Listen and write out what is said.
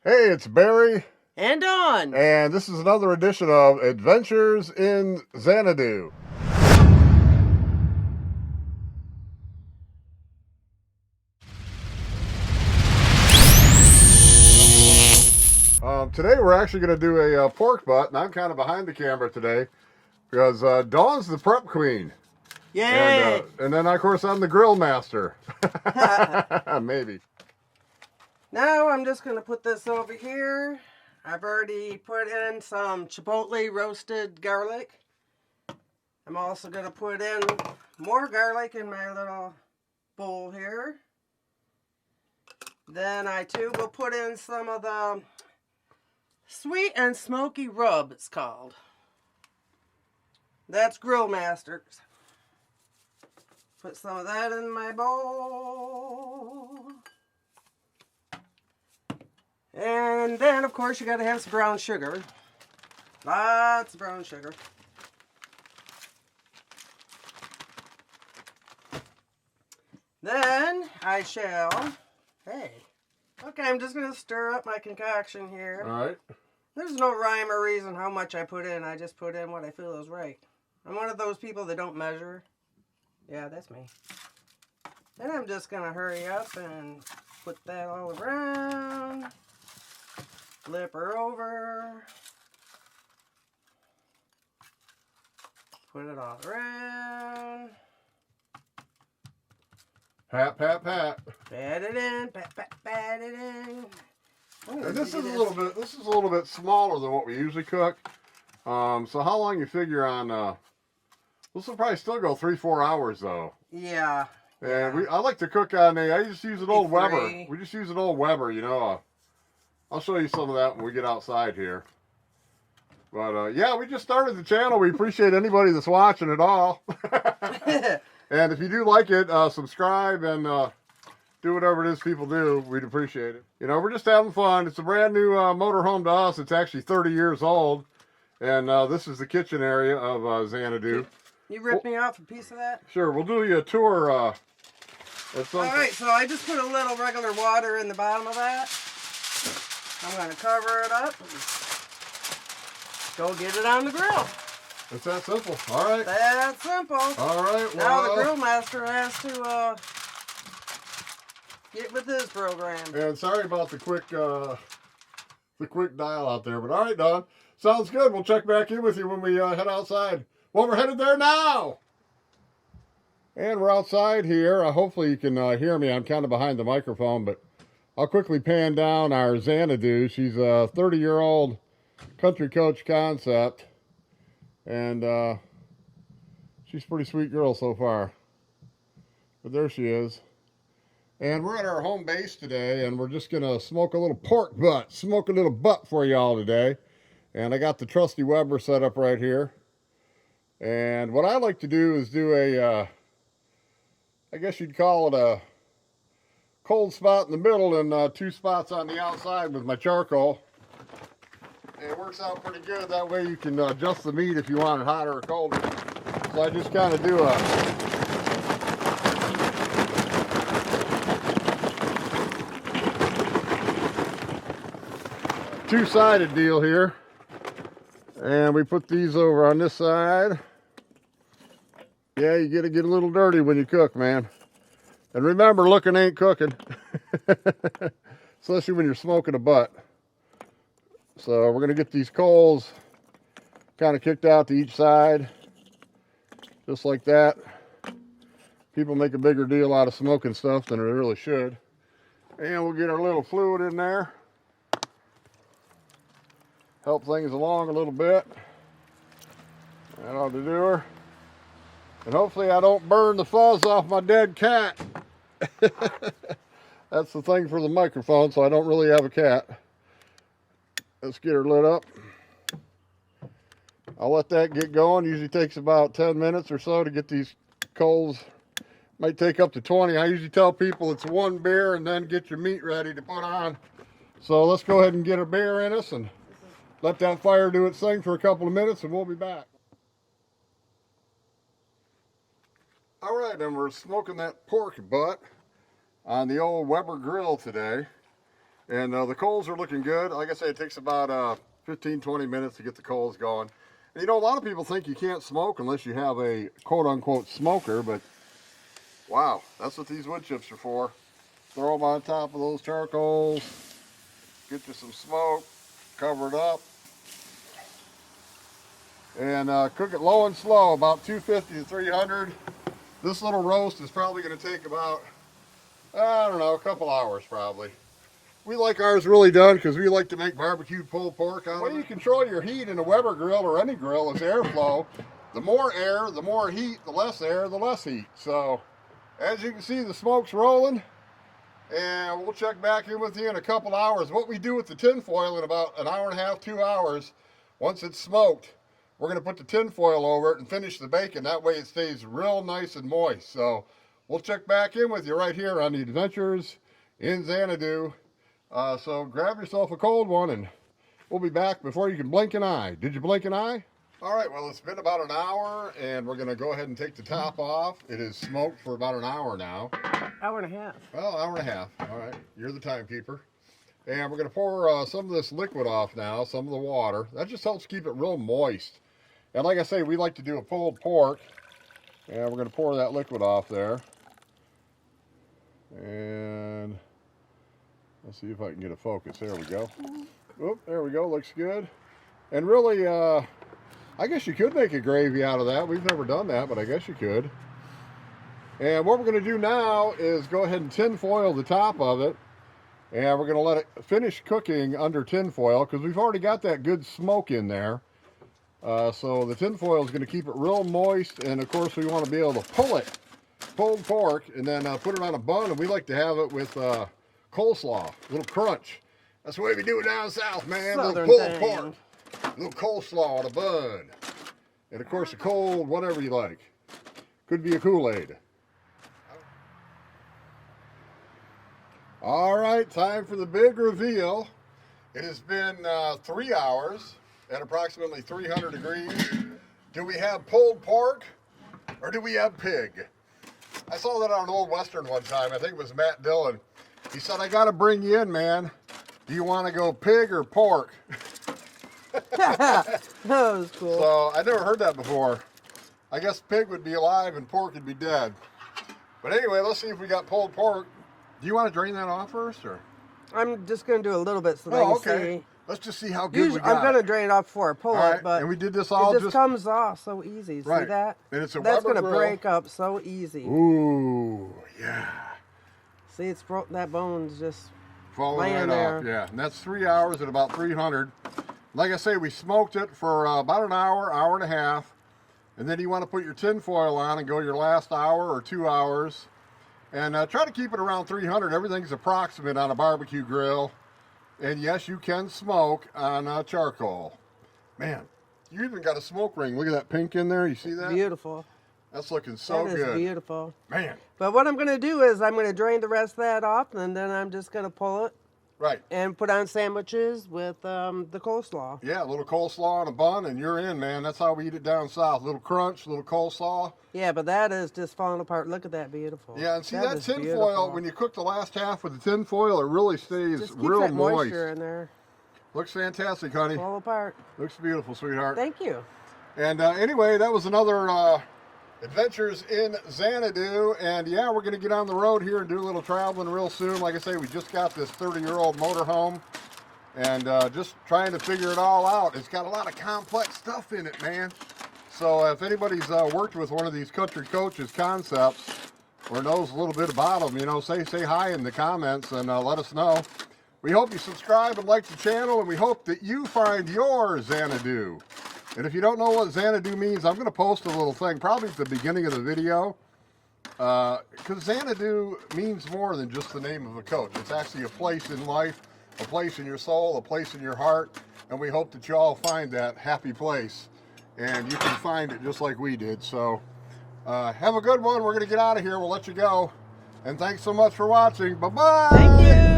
Hey, it's Barry, And on. and this is another edition of Adventures in Xanadu. Today we're actually going to do a pork butt, and I'm kind of behind the camera today because Dawn's the prep queen, Yay! and then of course I'm the grill master. Maybe. Now I'm just going to put this over here. I've already put in some chipotle roasted garlic. I'm also going to put in more garlic in my little bowl here. Then I too will put in some of the sweet and smoky rub, it's called. That's Grill Masters. Put some of that in my bowl. And then, of course, you got to have some brown sugar. Lots of brown sugar. Then I shall, okay, I'm just going to stir up my concoction here. All right. There's no rhyme or reason how much I put in. I just put in what I feel is right. I'm one of those people that don't measure. Yeah, that's me. Then I'm just going to hurry up and put that all around. Flip her over. Put it all around. Pat, pat, pat. Pat it in. Pat it in. And this is a little bit smaller than what we usually cook. So how long you figure on? This will probably still go 3-4 hours though. Yeah. And I like to cook on I just use an old Weber. Three. We just use an old Weber, you know. I'll show you some of that when we get outside here. But yeah, we just started the channel. We appreciate anybody that's watching at all. And if you do like it, subscribe and do whatever it is people do. We'd appreciate it. You know, we're just having fun. It's a brand new motorhome to us. It's actually 30 years old. And this is the kitchen area of Xanadu. You rip me off a piece of that? Sure, we'll do you a tour. All right, so I just put a little regular water in the bottom of that. I'm going to cover it up and go get it on the grill. It's that simple. All right. That's simple. All right. Now the grill master has to get with his program. And sorry about the quick dial out there, but all right, Don. Sounds good. We'll check back in with you when we head outside. Well, we're headed there now. And we're outside here. Hopefully you can hear me. I'm kind of behind the microphone, but I'll quickly pan down our Xanadu. She's a 30-year-old country coach concept. And she's a pretty sweet girl so far. But there she is. And we're at our home base today, and we're just going to smoke a little pork butt. Smoke a little butt for y'all today. And I got the trusty Weber set up right here. And what I like to do is do a, I guess you'd call it a cold spot in the middle and 2 spots on the outside with my charcoal. And it works out pretty good. That way you can adjust the meat if you want it hotter or colder. So I just kind of do a two-sided deal here. And we put these over on this side. Yeah, you gotta get a little dirty when you cook, man. And remember, looking ain't cooking. Especially when you're smoking a butt. So we're gonna get these coals kind of kicked out to each side. Just like that. People make a bigger deal out of smoking stuff than they really should. And we'll get our little fluid in there. Help things along a little bit. That ought to do her. And hopefully I don't burn the fuzz off my dead cat. That's the thing for the microphone, so I don't really have a cat. Let's get her lit up. I'll let that get going. Usually takes about 10 minutes or so to get these coals. Might take up to 20. I usually tell people it's 1 beer and then get your meat ready to put on. So let's go ahead and get a beer in us and let that fire do its thing for a couple of minutes and we'll be back. All right, and we're smoking that pork butt on the old Weber grill today. And the coals are looking good. Like I say, it takes about 15-20 minutes to get the coals going. And you know, a lot of people think you can't smoke unless you have a quote-unquote smoker, but wow, that's what these wood chips are for. Throw them on top of those charcoals, get you some smoke, cover it up, and cook it low and slow, about 250 to 300. This little roast is probably going to take about, I don't know, a couple hours probably. We like ours really done because we like to make barbecued pulled pork out of it. The way you control your heat in a Weber grill or any grill is airflow. The more air, the more heat. The less air, the less heat. So, as you can see, the smoke's rolling. And we'll check back in with you in a couple hours. What we do with the tin foil in about an hour and a half, 2 hours, once it's smoked, we're going to put the tin foil over it and finish the bacon. That way it stays real nice and moist. So, we'll check back in with you right here on the Adventures in Xanadu. So grab yourself a cold one and we'll be back before you can blink an eye. Did you blink an eye? All right, well, it's been about an hour and we're going to go ahead and take the top off. It is smoked for about an hour now. Hour and a half. Well, hour and a half. All right, you're the timekeeper. And we're going to pour some of this liquid off now, some of the water. That just helps keep it real moist. And like I say, we like to do a pulled pork. And we're going to pour that liquid off there. And let's see if I can get a focus. There we go. Oop, there we go. Looks good. And really, I guess you could make a gravy out of that. We've never done that, but I guess you could. And what we're going to do now is go ahead and tin foil the top of it. And we're going to let it finish cooking under tin foil because we've already got that good smoke in there. So the tin foil is going to keep it real moist. And of course, we want to be able to pull it, pulled pork, and then put it on a bun. And we like to have it with coleslaw, a little crunch. That's the way we do it down south, man. Southern little pulled thing. pork, a little coleslaw on a bun. And of course, a cold, whatever you like. Could be a Kool-Aid. All right, time for the big reveal. It has been 3 hours at approximately 300 degrees. Do we have pulled pork or do we have pig? I saw that on an old Western one time. I think it was Matt Dillon. He said, I got to bring you in, man. Do you want to go pig or pork? That was cool. So I never heard that before. I guess pig would be alive and pork would be dead. But anyway, let's see if we got pulled pork. Do you want to drain that off first, or? I'm just going to do a little bit so they Oh, can okay. see. Let's just see how good Usually, we got. I'm going to drain it off before I pull All right, it, but and we did this all it just comes off so easy. See Right. that? And it's a That's Weber going to grill. break up so easy. Ooh, yeah. See, it's that bone's just Falling laying right there. off, yeah. And that's 3 hours at about 300. Like I say, we smoked it for about an hour, hour and a half. And then you want to put your tin foil on and go your last hour or 2 hours. And try to keep it around 300. Everything's approximate on a barbecue grill. And yes, you can smoke on charcoal. Man, you even got a smoke ring. Look at that pink in there. You see that? beautiful. That's looking so That is good. beautiful. Man. But what I'm going to do is I'm going to drain the rest of that off, and then I'm just going to pull it Right. and put on sandwiches with the coleslaw. Yeah, a little coleslaw on a bun, and you're in, man. That's how we eat it down south. A little crunch, a little coleslaw. Yeah, but that is just falling apart. Look at that, beautiful. Yeah, and see that is tin beautiful. foil, when you cook the last half with the tin foil, it really stays just keeps real that moist. moisture in there. Looks fantastic, honey. Fall apart. Looks beautiful, sweetheart. Thank you. And anyway, that was another Adventures in Xanadu. And yeah, we're going to get on the road here and do a little traveling real soon. Like I say, we just got this 30-year-old motorhome. And just trying to figure it all out. It's got a lot of complex stuff in it, man. So if anybody's worked with one of these Country Coaches concepts or knows a little bit about them, you know, say hi in the comments and let us know. We hope you subscribe and like the channel, and we hope that you find your Xanadu. And if you don't know what Xanadu means, I'm going to post a little thing probably at the beginning of the video. Because Xanadu means more than just the name of a coach. It's actually a place in life, a place in your soul, a place in your heart. And we hope that you all find that happy place. And you can find it just like we did. So have a good one. We're going to get out of here. We'll let you go. And thanks so much for watching. Bye-bye. Thank you.